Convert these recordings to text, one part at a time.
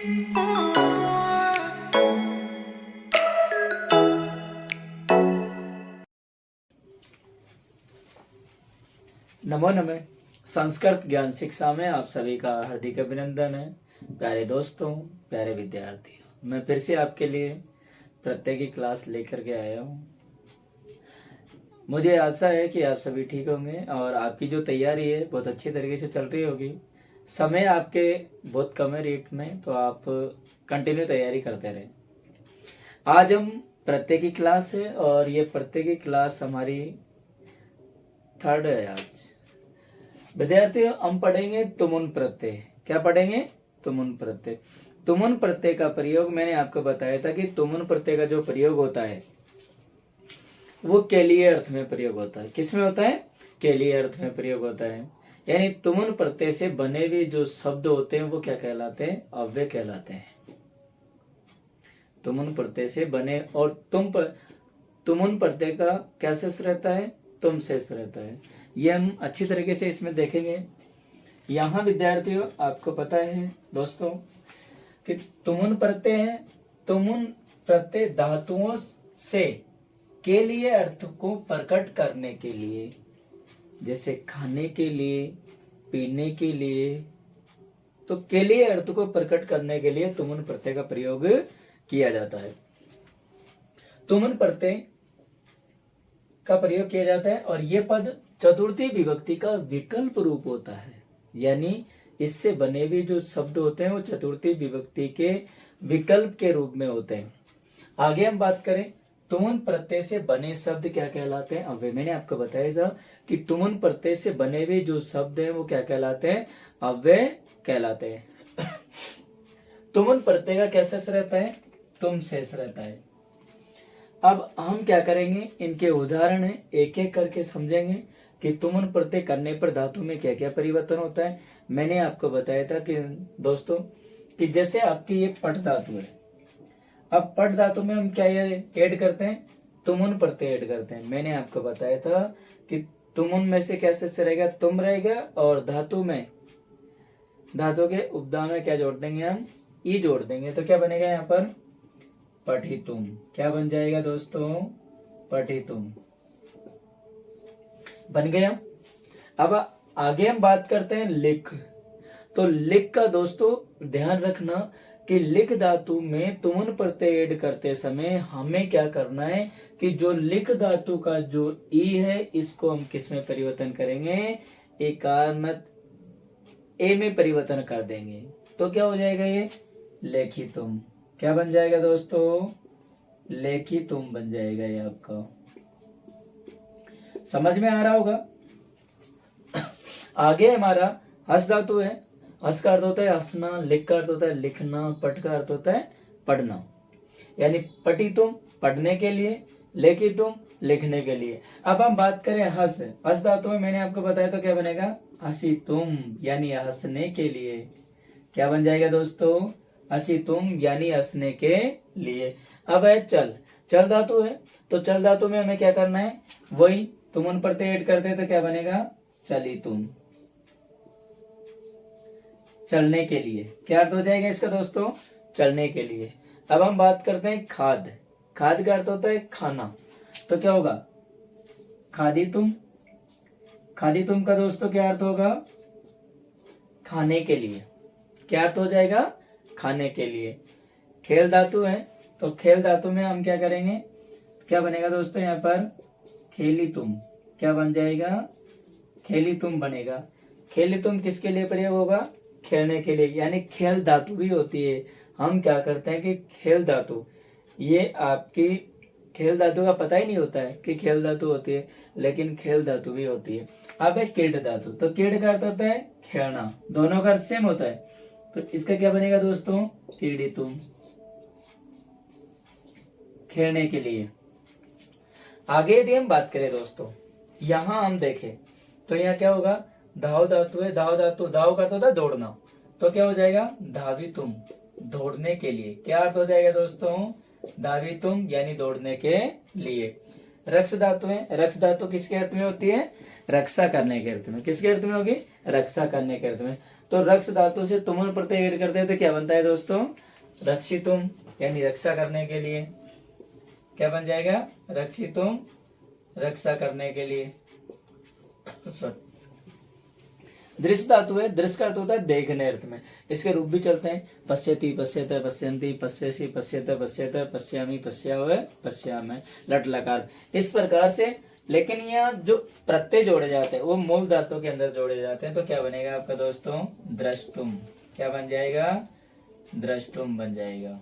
नमो नमः। संस्कृत ज्ञान शिक्षा में आप सभी का हार्दिक अभिनंदन है। प्यारे दोस्तों, प्यारे विद्यार्थियों, मैं फिर से आपके लिए प्रत्येक क्लास लेकर के आया हूँ। मुझे आशा है कि आप सभी ठीक होंगे और आपकी जो तैयारी है बहुत अच्छी तरीके से चल रही होगी। समय आपके बहुत कम है रेट में, तो आप कंटिन्यू तैयारी करते रहें। आज हम प्रत्येक क्लास है और ये प्रत्येक क्लास हमारी थर्ड है। आज विद्यार्थियों हम पढ़ेंगे तुमुन प्रत्यय। क्या पढ़ेंगे? तुमुन प्रत्यय। तुमुन प्रत्यय का प्रयोग मैंने आपको बताया था कि तुमुन प्रत्यय का जो प्रयोग होता है वो केलिए अर्थ में प्रयोग होता है। किसमें होता है? केलिए अर्थ में प्रयोग होता है। यानी तुमुन प्रत्यय से बने हुए जो शब्द होते हैं वो क्या कहलाते हैं? अव्यय कहलाते हैं। तुमुन प्रत्यय से बने और तुमुन प्रत्यय का क्या शेष रहता है? तुम शेष रहता है। ये हम अच्छी तरीके से इसमें देखेंगे। यहाँ विद्यार्थियों आपको पता है दोस्तों कि तुमुन प्रत्यय है। तुमुन प्रत्यय धातुओं से के लिए अर्थ को प्रकट करने के लिए, जैसे खाने के लिए, पीने के लिए, तो के लिए अर्थ को प्रकट करने के लिए तुमुन प्रत्यय का प्रयोग किया जाता है। तुमुन प्रत्यय का प्रयोग किया जाता है और ये पद चतुर्थी विभक्ति का विकल्प रूप होता है। यानी इससे बने हुए जो शब्द होते हैं वो चतुर्थी विभक्ति के विकल्प के रूप में होते हैं। आगे हम बात करें तुमुन प्रत्यय से बने शब्द क्या कहलाते हैं? अव्यय। मैंने आपको बताया था कि तुमुन प्रत्यय से बने हुए जो शब्द हैं वो क्या कहलाते हैं? अव्यय कहलाते हैं। तुमुन प्रत्यय का क्या शेष रहता है? तुम शेष रहता है। अब हम क्या करेंगे, इनके उदाहरण है एक एक करके समझेंगे कि तुमुन प्रत्यय करने पर धातु में क्या क्या परिवर्तन होता है। मैंने आपको बताया था कि दोस्तों कि जैसे आपकी ये पट धातु है, अब पट धातु में हम क्या ऐड करते हैं? तुमुन प्रत्यय ऐड करते हैं। मैंने आपको बताया था कि तुमुन में से कैसे से रहेगा? तुम रहेगा और धातु में, धातु के उपदा में क्या जोड़ देंगे हम? ई जोड़ देंगे। तो क्या बनेगा यहाँ पर? पठितुम। क्या बन जाएगा दोस्तों? पठितुम बन गया। अब आगे हम बात करते हैं लिख। तो लिख का दोस्तों ध्यान रखना कि लिख धातु में तुमुन प्रत्यय ऐड करते समय हमें क्या करना है कि जो लिख धातु का जो ई है इसको हम किस में परिवर्तन करेंगे? एकान्त ए में परिवर्तन कर देंगे। तो क्या हो जाएगा? ये लेखितुम। क्या बन जाएगा दोस्तों? लेखितुम बन जाएगा। ये आपका समझ में आ रहा होगा। आगे हमारा हस धातु है। हस का अर्थ होता है हंसना, लिख का अर्थ होता है लिखना, पट का अर्थ होता है पढ़ना। यानी पठितुम पढ़ने के लिए, लेखितुम लिखने के लिए। अब हम बात करें हस। हस धातु में मैंने आपको बताया तो क्या बनेगा? हसीतुम यानी हंसने के लिए। क्या बन जाएगा दोस्तों? हसीतुम यानी हंसने के लिए। अब है चल। चल धातु है तो चल धातु में हमें क्या करना है? वही तुमुन प्रत्यय ऐड करते हैं तो क्या बनेगा? चलितुम। चलने के लिए। क्या अर्थ हो जाएगा इसका दोस्तों? चलने के लिए। अब हम बात करते हैं खाद। खाद का अर्थ होता है खाना। तो क्या होगा? खादितुम। खादितुम का दोस्तों क्या अर्थ होगा? खाने के लिए। क्या अर्थ हो जाएगा? खाने के लिए। खेल धातु है तो खेल धातु में हम क्या करेंगे? क्या बनेगा दोस्तों यहाँ पर? खेलितुम। क्या बन जाएगा? खेलितुम बनेगा। खेलितुम किसके लिए प्रयोग होगा? खेलने के लिए। यानी खेल धातु भी होती है। हम क्या करते हैं कि खेल धातु, ये आपकी खेल धातु का पता ही नहीं होता है कि खेल धातु होती है, लेकिन खेल धातु भी होती है। अब है कीट धातु। तो कीट का अर्थ होता है खेलना। दोनों का अर्थ सेम होता है। तो इसका क्या बनेगा दोस्तों? क्रीडितुम। खेलने के लिए। आगे यदि हम बात करें दोस्तों, यहां हम देखें तो यहाँ क्या होगा? धाव धातु है। धाव धातु, धाव का अर्थ होता है दौड़ना। तो क्या हो जाएगा? धावितुम। दौड़ने के लिए। क्या अर्थ हो जाएगा दोस्तों? धावितुम यानी दौड़ने के लिए। रक्ष धातु है। रक्ष धातु किसके अर्थ में होती है? रक्षा करने के अर्थ में। किसके अर्थ में होगी? रक्षा करने के अर्थ में। तो रक्ष धातु से तुमुल प्रत्यय ऐड करते हैं तो क्या बनता है दोस्तों, रक्षितुम, यानी रक्षा करने के लिए। क्या बन जाएगा, रक्षितुम, रक्षा करने के लिए। दृश्य धातु है, दृश्य का अर्थ होता है देखने अर्थ में। इसके रूप भी चलते हैं, पश्यति, पश्यते, पश्यन्ति, पश्यसि, पश्यते, पश्यते, पश्यामि, पश्यावै, पश्यामि, लट लकार, इस प्रकार से। लेकिन यहाँ जो प्रत्यय जोड़े जाते हैं वो मूल धातु के अंदर जोड़े जाते हैं, तो क्या बनेगा आपका दोस्तों, द्रष्टुम। क्या बन जाएगा, द्रष्टुम बन जाएगा।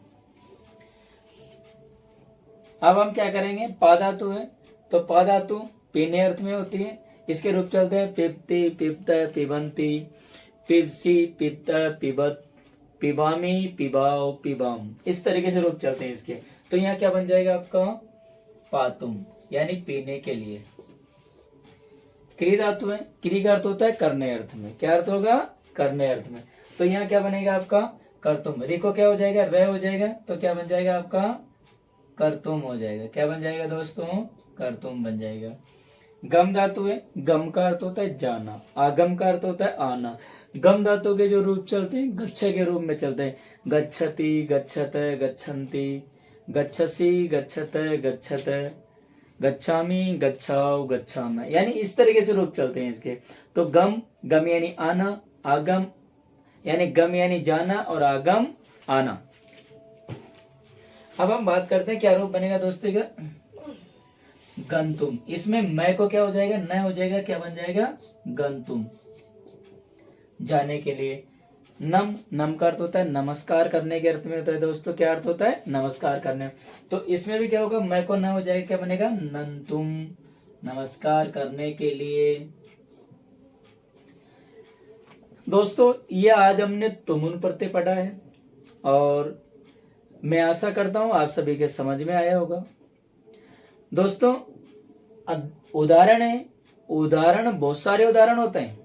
अब हम क्या करेंगे, पा धातु है, तो पा धातु पीने अर्थ में होती है। इसके रूप चलते हैं, पिबती, पिबत, पिबंती, पिबसी, पिबत, पिबत, पिबामी, पिबाओ, पिबाम, इस तरीके से रूप चलते हैं इसके। तो यहाँ क्या बन जाएगा आपका, पातुम, यानी पीने के लिए। क्री धातु है, क्री का अर्थ होता है करने अर्थ में। क्या अर्थ होगा, करने अर्थ में। तो यहाँ क्या बनेगा आपका, कर्तुम। री को क्या हो जाएगा, र हो जाएगा, तो क्या बन जाएगा आपका, कर्तुम हो जाएगा। क्या बन जाएगा दोस्तों, कर्तुम बन जाएगा। गम धातु है, गम का अर्थ होता है जाना, आगम का अर्थ होता है आना। गम धातु के जो रूप चलते हैं गच्छ के रूप में चलते हैं, गच्छति, गच्छत, गच्छन्ति, गच्छसि, गच्छत, गच्छत, गच्छामि, गच्छाओ, गच्छाम, यानी इस तरीके से रूप चलते हैं इसके। तो गम, गम यानी आना, आगम यानी गम यानी जाना, और आगम आना। अब हम बात करते हैं क्या रूप बनेगा दोस्तों का, गंतुम। इसमें मैं को क्या हो जाएगा, न हो जाएगा, क्या बन जाएगा, गंतुम, जाने के लिए। नम, नम का अर्थ होता है नमस्कार करने के अर्थ में होता है दोस्तों। क्या अर्थ होता है, नमस्कार करने। तो इसमें भी क्या होगा, मैं को न हो जाएगा, क्या बनेगा, नंतुम, नमस्कार करने के लिए। दोस्तों ये आज हमने तुमुन प्रत्यय पढ़ा है, और मैं आशा करता हूं आप सभी के समझ में आया होगा। दोस्तों उदाहरण है, उदाहरण बहुत सारे उदाहरण होते हैं,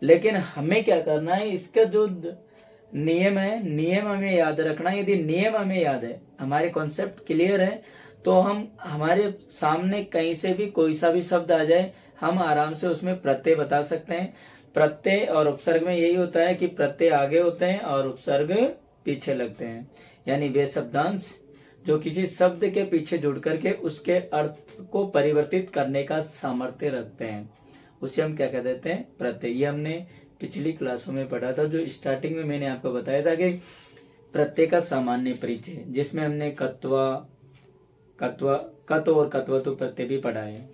लेकिन हमें क्या करना है, इसका जो नियम है, नियम हमें याद रखना है। यदि नियम हमें याद है, हमारे कॉन्सेप्ट क्लियर है, तो हम हमारे सामने कहीं से भी कोई सा भी शब्द आ जाए, हम आराम से उसमें प्रत्यय बता सकते हैं। प्रत्यय और उपसर्ग में यही होता है कि प्रत्यय आगे होते हैं और उपसर्ग पीछे लगते हैं, यानी वे शब्दांश जो किसी शब्द के पीछे जुड़ करके उसके अर्थ को परिवर्तित करने का सामर्थ्य रखते हैं, उसे हम क्या कह देते हैं, प्रत्यय। ये हमने पिछली क्लासों में पढ़ा था, जो स्टार्टिंग में मैंने आपको बताया था कि प्रत्यय का सामान्य परिचय, जिसमें हमने कत्वा, कत्व और कत्वतु प्रत्यय भी पढ़ा है।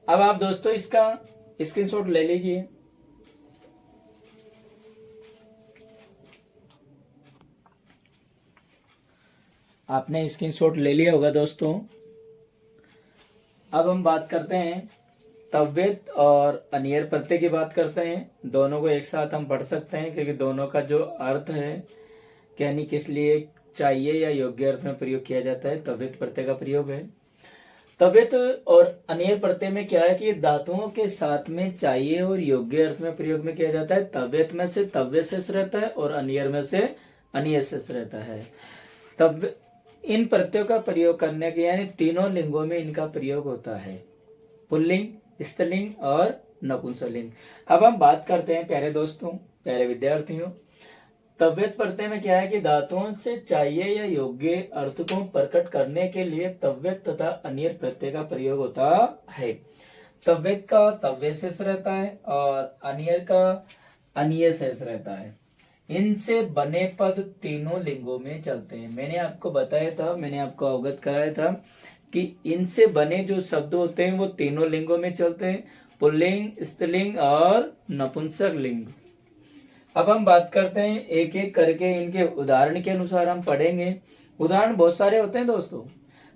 अब आप दोस्तों इसका स्क्रीनशॉट ले लीजिए। आपने स्क्रीनशॉट ले लिया होगा दोस्तों। अब हम बात करते हैं तव्यत और अनियर प्रत्यय की बात करते हैं। दोनों को एक साथ हम पढ़ सकते हैं, क्योंकि दोनों का जो अर्थ है, यानी किस लिए चाहिए या योग्य अर्थ में प्रयोग किया जाता है, तव्यत प्रत्यय का प्रयोग है। तव्यत और अनियर प्रत्यय में क्या है कि धातुओं के साथ में चाहिए और योग्य अर्थ में प्रयोग में किया जाता है। तव्यत में से तव्य शेष रहता है और अनियर में से अनियर शेष रहता है। तब इन प्रत्ययों का प्रयोग करने के, यानी तीनों लिंगों में इनका प्रयोग होता है, पुल्लिंग, स्त्रीलिंग और नपुंसकलिंग। अब हम बात करते हैं प्यारे दोस्तों, प्यारे विद्यार्थियों, तव्यत प्रत्यय में क्या है कि धातुओं से चाहिए या योग्य अर्थ को प्रकट करने के लिए तव्यत तथा अनियर प्रत्यय का प्रयोग होता है। तव्यत का तव्य शेष रहता है और अनियर का अनियर शेष रहता है। इनसे बने पद तीनों लिंगों में चलते हैं। मैंने आपको बताया था, मैंने आपको अवगत कराया था कि इनसे बने जो शब्द होते हैं वो तीनों लिंगों में चलते हैं, पुल्लिंग, स्त्रीलिंग और नपुंसक लिंग। अब हम बात करते हैं एक एक करके, इनके उदाहरण के अनुसार हम पढ़ेंगे। उदाहरण बहुत सारे होते हैं दोस्तों,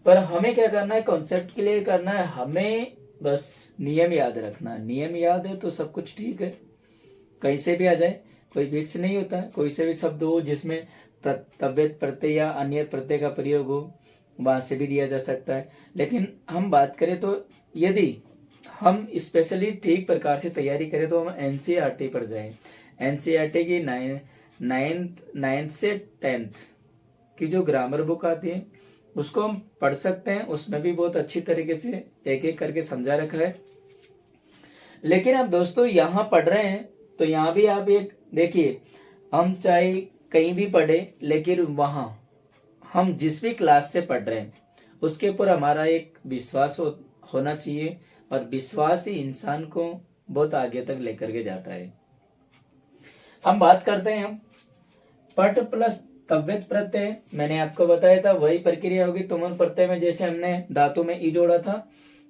पर हमें क्या करना है, कॉन्सेप्ट के लिए करना है, हमें बस नियम याद रखना है। नियम याद है तो सब कुछ ठीक है, कहीं से भी आ जाए, कोई फिक्स नहीं होता है। कोई से भी शब्द हो जिसमें तव्यत प्रत्यय या अन्य प्रत्यय का प्रयोग हो, वहां से भी दिया जा सकता है। लेकिन हम बात करें तो यदि हम स्पेशली ठीक प्रकार से तैयारी करें तो हम एनसीईआरटी पर जाएं। एनसीईआरटी की 9th से 10th की जो ग्रामर बुक आती है उसको हम पढ़ सकते हैं। उसमें भी बहुत अच्छी तरीके से एक एक करके समझा रखा है। लेकिन अब दोस्तों यहाँ पढ़ रहे हैं तो यहाँ भी आप एक देखिए, हम चाहे कहीं भी पढ़े, लेकिन वहाँ हम जिस भी क्लास से पढ़ रहे हैं उसके ऊपर हमारा एक विश्वास होना चाहिए, और विश्वास ही इंसान को बहुत आगे तक लेकर के जाता है। हम बात करते हैं हम पट प्लस तव्यत प्रत्यय। मैंने आपको बताया था वही प्रक्रिया होगी तुमुल प्रत्यय में, जैसे हमने धातु में ई जोड़ा था।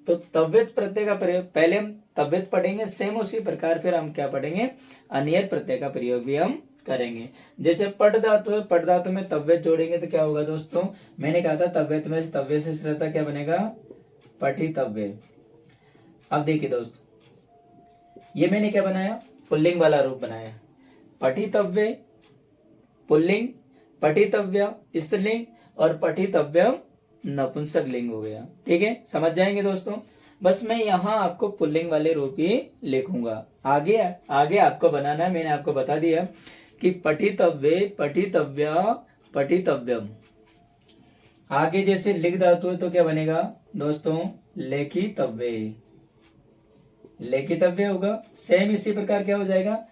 तो तव्यत प्रत्यय का प्रयोग पहले हम तव्यत पढ़ेंगे, सेम उसी प्रकार फिर हम क्या पढ़ेंगे, अनियत प्रत्यय का प्रयोग भी हम करेंगे। जैसे पट धातु है, पट धातु में तव्यत जोड़ेंगे तो क्या होगा दोस्तों, मैंने कहा था तव्यत में तव्य से श्रता क्या बनेगा, पठितव्य। अब देखिए दोस्तों, ये मैंने क्या बनाया, पुल्लिंग वाला रूप बनाया, पठितव्य पुल्लिंग, पठितव्य स्त्रीलिंग, और पठितव्यम नपुंसक लिंग हो गया। ठीक है, समझ जाएंगे दोस्तों। बस मैं यहाँ आपको पुल्लिंग वाले रूप ही लिखूंगा, आगे आगे आपको बनाना है। मैंने आपको बता दिया कि पठितव्य, पठितव्य, पठितव्यम। आगे जैसे लिख धातु है तो क्या बनेगा दोस्तों, लेखितव्य, लेखितव्य होगा। सेम इसी प्रकार क्या हो जाएगा,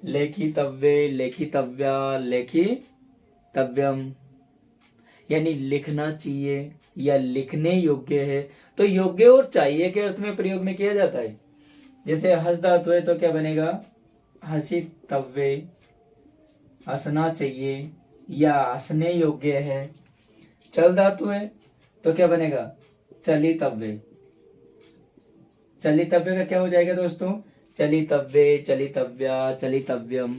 लेखितव्य, लेखितव्या, लेखितव्यम, यानी लिखना चाहिए या लिखने योग्य है। तो योग्य और चाहिए के अर्थ में प्रयोग में किया जाता है। जैसे हस धातु है तो क्या बनेगा, हसितव्य, हंसना चाहिए या हंसने योग्य है। चल धातु है तो क्या बनेगा, चलितव्य, चलितव्य का क्या हो जाएगा दोस्तों, चलितव्य, चलितव्या, चलितव्यम,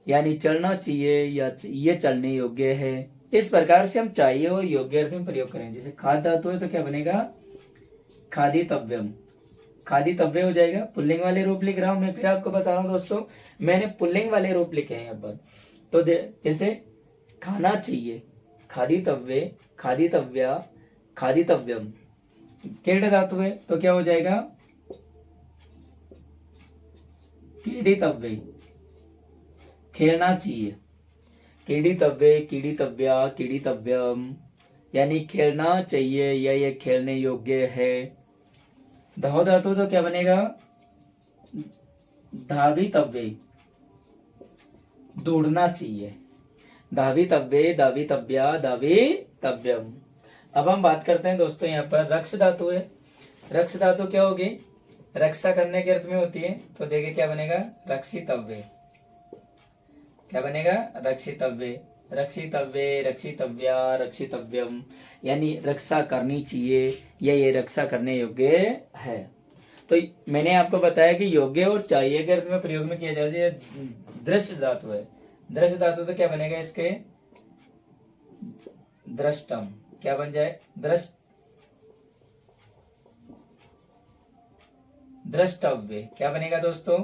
यानी चलना चाहिए या ये चलने योग्य है। इस प्रकार से हम चाहिए और योग्य अर्थ में प्रयोग करेंगे। जैसे खाद धातु है तो क्या बनेगा, खादितव्यम, खादितव्य हो जाएगा। पुल्लिंग वाले रूप लिख रहा हूं मैं, फिर आपको बता रहा हूं दोस्तों, मैंने पुल्लिंग वाले रूप लिखे हैं यहाँ पर। तो जैसे खाना चाहिए, खादितव्य, खादितव्या, खादितव्यम। क्रीड धातु है तो क्या हो जाएगा, क्रीडितव्य, खेलना चाहिए, क्रीडितव्य, क्रीडितव्या, क्रीडितव्यम, यानी खेलना चाहिए या ये खेलने योग्य है। धाव धातु तो क्या बनेगा, धावितव्य, दौड़ना चाहिए, धावितव्य, धावितव्या, धावितव्यम। अब हम बात करते हैं दोस्तों यहाँ पर रक्ष धातु है। रक्ष धातु क्या होगी, रक्षा करने के अर्थ में होती है। तो देखिए क्या बनेगा, रक्षितव्य, क्या बनेगा, रक्षितव्य, रक्षितव्य, रक्षितव्या, रक्षितव्यम, यानी रक्षा करनी चाहिए या ये रक्षा करने योग्य है। तो मैंने आपको बताया कि योग्य और चाहिए के अर्थ में प्रयोग में किया जाता है। दृश्य धातु है, दृश्य धातु तो क्या बनेगा इसके, दृष्टम, क्या बन जाए, द्रष्टव्य, क्या बनेगा दोस्तों,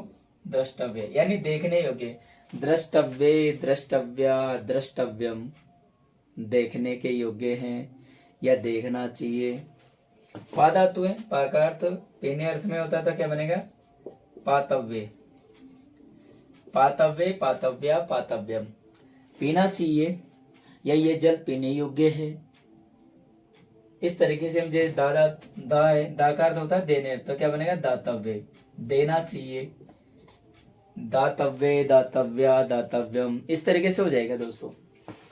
द्रष्टव्य, यानी देखने योग्य। द्रष्टव्य, द्रष्टव्या, द्रष्टव्यम, देखने के योग्य हैं या देखना चाहिए। पा धातु है, पा का अर्थ पीने अर्थ में होता था, क्या बनेगा, पातव्य, पातव्य, पातव्या, पातव्यम, पीना चाहिए या ये जल पीने योग्य है। इस तरीके से हम जो दा है, दा का अर्थ होता है देने, तो क्या बनेगा, दातव्य, देना चाहिए, दातव्य, दातव्या, दातव्यम, इस तरीके से हो जाएगा दोस्तों।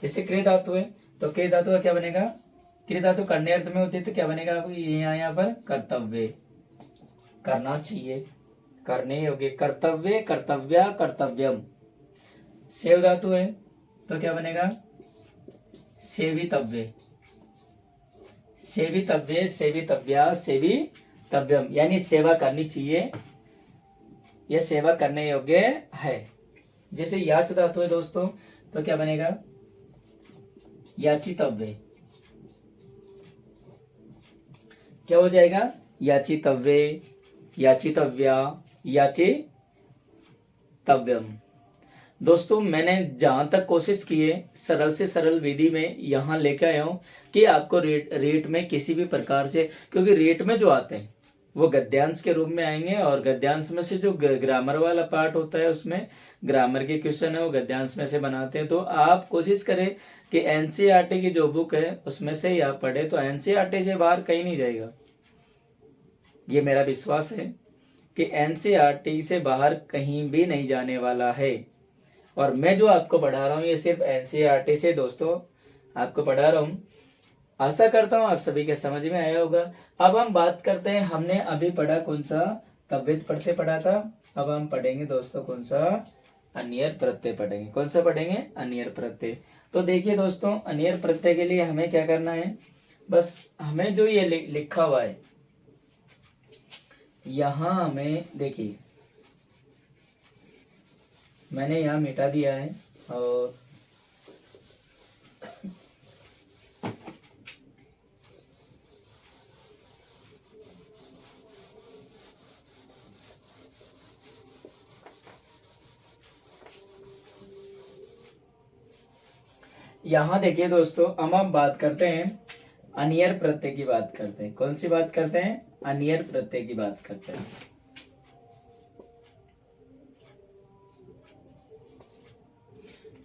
जैसे क्रिय धातु है तो क्रिय धातु का क्या बनेगा, क्रिय धातु करने अर्थ में होती है तो क्या बनेगा, यहाँ पर कर्तव्य, करना चाहिए, करने योग्य, कर्तव्य, कर्तव्या, कर्तव्यम। सेव धातु है तो क्या बनेगा, सेवितव्य, सेवितव्य, सेवितव्या, सेवितव्यम, यानी सेवा करनी चाहिए, यह सेवा करने योग्य है। जैसे याच धातु है दोस्तों तो क्या बनेगा, याचितव्य, क्या हो जाएगा, याचितव्य, याचितव्या, याचितव्यम। दोस्तों मैंने जहां तक कोशिश की है सरल से सरल विधि में यहाँ लेके आया हूँ कि आपको रेट में किसी भी प्रकार से, क्योंकि रेट में जो आते हैं वो गद्यांश के रूप में आएंगे, और गद्यांश में से जो ग्रामर वाला पार्ट होता है उसमें ग्रामर के क्वेश्चन है वो गद्यांश में से बनाते हैं। तो आप कोशिश करें कि एनसीईआरटी की जो बुक है उसमें से ही आप पढ़े, तो एनसीईआरटी से बाहर कहीं नहीं जाएगा, ये मेरा विश्वास है। कि एनसीईआरटी से बाहर कहीं भी नहीं जाने वाला है। और मैं जो आपको पढ़ा रहा हूँ ये सिर्फ एनसीईआरटी से दोस्तों आपको पढ़ा रहा हूँ। आशा करता हूँ आप सभी के समझ में आया होगा। अब हम बात करते हैं, हमने अभी पढ़ा कौन सा, तव्यत प्रत्यय पढ़ा था। अब हम पढ़ेंगे दोस्तों कौन सा, अनियर प्रत्यय पढ़ेंगे। कौन सा पढ़ेंगे, अनियर प्रत्यय। तो देखिए दोस्तों, अनियर प्रत्यय के लिए हमें क्या करना है, बस हमें जो ये लिखा हुआ है यहाँ हमें देखिए मैंने यहाँ मिटा दिया है। और यहाँ देखिए दोस्तों, हम बात करते हैं अनियर प्रत्यय की बात करते हैं। कौन सी बात करते हैं, अनियर प्रत्यय की बात करते हैं।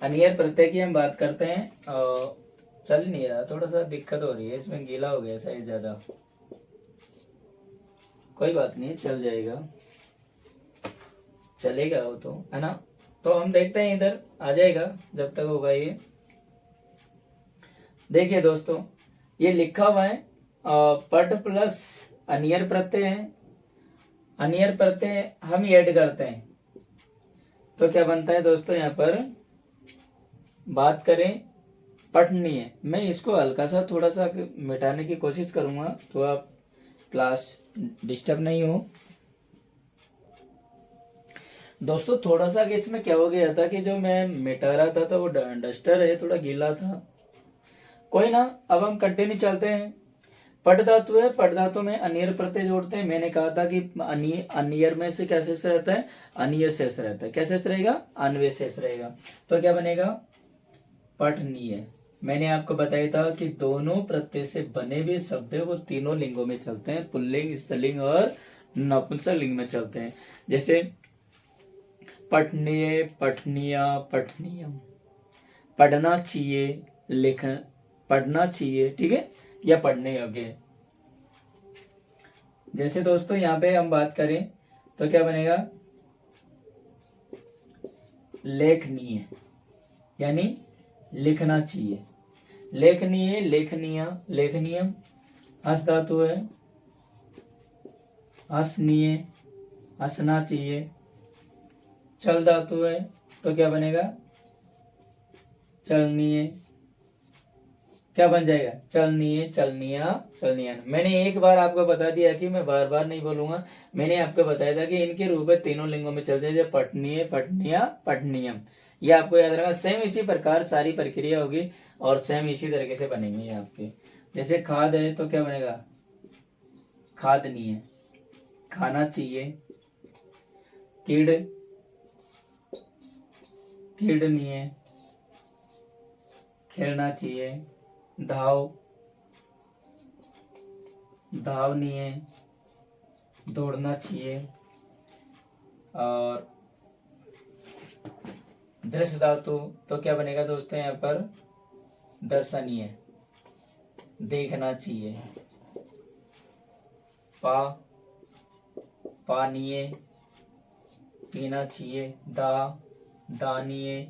अनियर प्रत्यय की हम बात करते हैं। और चल नहीं रहा, थोड़ा सा दिक्कत हो रही है, इसमें गीला हो गया शायद ज्यादा, कोई बात नहीं, चल जाएगा, चलेगा वो तो, है ना। तो हम देखते हैं, इधर आ जाएगा जब तक होगा ये। देखिए दोस्तों, ये लिखा हुआ है पट प्लस अनियर प्रत्यय है। अनियर प्रत्यय हम ऐड करते हैं तो क्या बनता है दोस्तों, यहाँ पर बात करें पठनीय। मैं इसको हल्का सा थोड़ा सा मिटाने की कोशिश करूंगा तो आप क्लास डिस्टर्ब नहीं हो। दोस्तों थोड़ा सा इसमें क्या हो गया था कि जो मैं मिटा रहा था तो वो डस्टर है, थोड़ा गीला था, कोई ना। अब हम कंटिन्यू चलते हैं। पट धातु है, पट धातु में अनियर प्रत्यय जोड़ते हैं। मैंने कहा था कि अनियर में से क्या शेष रहता है, अनियर शेष रहता है। क्या शेष रहेगा, अन्वय शेष रहेगा। तो क्या बनेगा, पठनीय। मैंने आपको बताया था कि दोनों प्रत्यय से बने हुए शब्द है वो तीनों लिंगों में चलते हैं, पुल्लिंग, स्त्रीलिंग और नपुंसक लिंग में चलते हैं। जैसे पठनीय, पठनिया, पठनियम, पढ़ना चाहिए, लिखन, पढ़ना चाहिए, ठीक है, या पढ़ने योग्य है। जैसे दोस्तों यहाँ पे हम बात करें तो क्या बनेगा, लेखनीय यानी लिखना चाहिए, लेखनीय, लेखनीय, लेखनीयम। हस धातु है, हसनीय, हंसना चाहिए। चल धातु है तो क्या बनेगा, चलनीय। क्या बन जाएगा, चलनीय, चलनिया, चलनिया। मैंने एक बार आपको बता दिया कि मैं बार बार नहीं बोलूंगा। मैंने आपको बताया था कि इनके रूप में तीनों लिंगों में चलते हैं, जैसे पठनीय, पठनिया, पठनियम। ये आपको याद रखना। सेम इसी प्रकार सारी प्रक्रिया होगी और सेम इसी तरीके से बनेंगे आपके। जैसे खाद है तो क्या बनेगा, खादनीय, खाना चाहिए। कीड़, कीड़नीय, खेलना चाहिए। धाव, धावनीय, दौड़ना चाहिए। और दृश्य धातु तो क्या बनेगा दोस्तों, यहाँ पर दर्शनीय, देखना चाहिए। पा, पानीय, पीना चाहिए। दा, दानीय,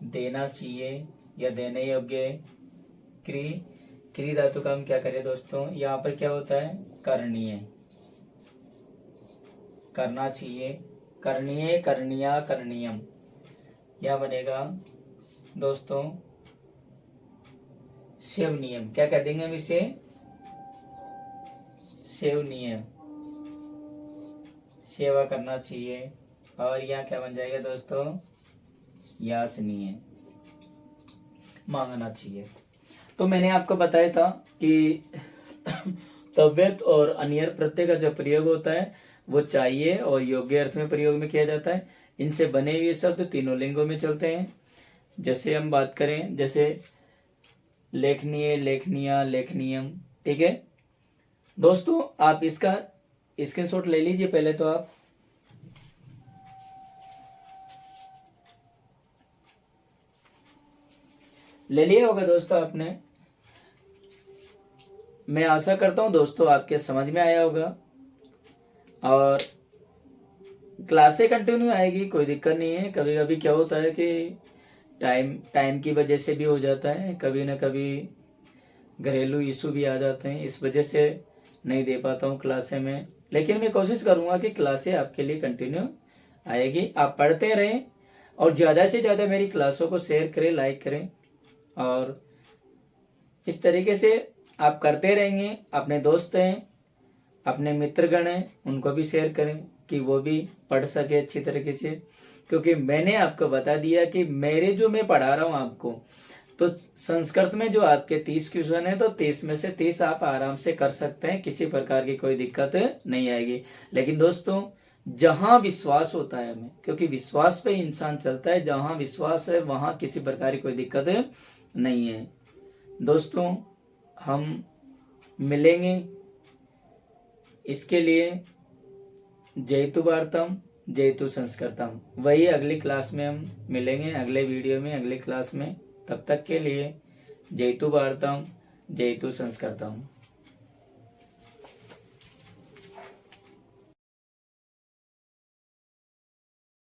देना चाहिए या देने योग्य। क्री, क्री धातु का हम क्या करें दोस्तों, यहाँ पर क्या होता है, करणीय, करना चाहिए। करणीय, करणीया, करणीयम। यह बनेगा दोस्तों सेवनीयम। क्या कह देंगे हम इसे, सेवनीयम, सेवा करना चाहिए। और यहाँ क्या बन जाएगा दोस्तों, याचनीय, मांगना चाहिए। तो मैंने आपको बताया था कि तव्यत और अनियर प्रत्यय का जो प्रयोग होता है वो चाहिए और योग्य अर्थ में प्रयोग में किया जाता है। इनसे बने हुए शब्द तीनों लिंगों में चलते हैं। जैसे हम बात करें, जैसे लेखनीय, लेखनिया, लेखनियम, ठीक है दोस्तों। आप इसका स्क्रीनशॉट ले लीजिए पहले तो। आप ले लिया होगा दोस्तों आपने। मैं आशा करता हूं दोस्तों आपके समझ में आया होगा। और क्लासे कंटिन्यू आएगी, कोई दिक्कत नहीं है। कभी कभी क्या होता है कि टाइम की वजह से भी हो जाता है, कभी ना कभी घरेलू इशू भी आ जाते हैं, इस वजह से नहीं दे पाता हूँ क्लासे में। लेकिन मैं कोशिश करूँगा कि क्लासे आपके लिए कंटिन्यू आएगी। आप पढ़ते रहें और ज़्यादा से ज़्यादा मेरी क्लासों को शेयर करें, लाइक करें, और इस तरीके से आप करते रहेंगे। अपने दोस्त हैं, अपने मित्रगण हैं, उनको भी शेयर करें कि वो भी पढ़ सके अच्छी तरीके से। क्योंकि मैंने आपको बता दिया कि मेरे जो मैं पढ़ा रहा हूँ आपको, तो संस्कृत में जो आपके 30 क्वेश्चन है, तो 30 में से 30 आप आराम से कर सकते हैं, किसी प्रकार की कोई दिक्कत नहीं आएगी। लेकिन दोस्तों, जहां विश्वास होता है हमें, क्योंकि विश्वास पे इंसान चलता है, जहां विश्वास है वहां किसी प्रकार की कोई दिक्कत नहीं है। दोस्तों, हम मिलेंगे, इसके लिए जयतु भारतम जयतु संस्कृतम, वही अगली क्लास में हम मिलेंगे, अगले वीडियो में, अगली क्लास में। तब तक के लिए जयतु भारतम जयतु संस्कृतम।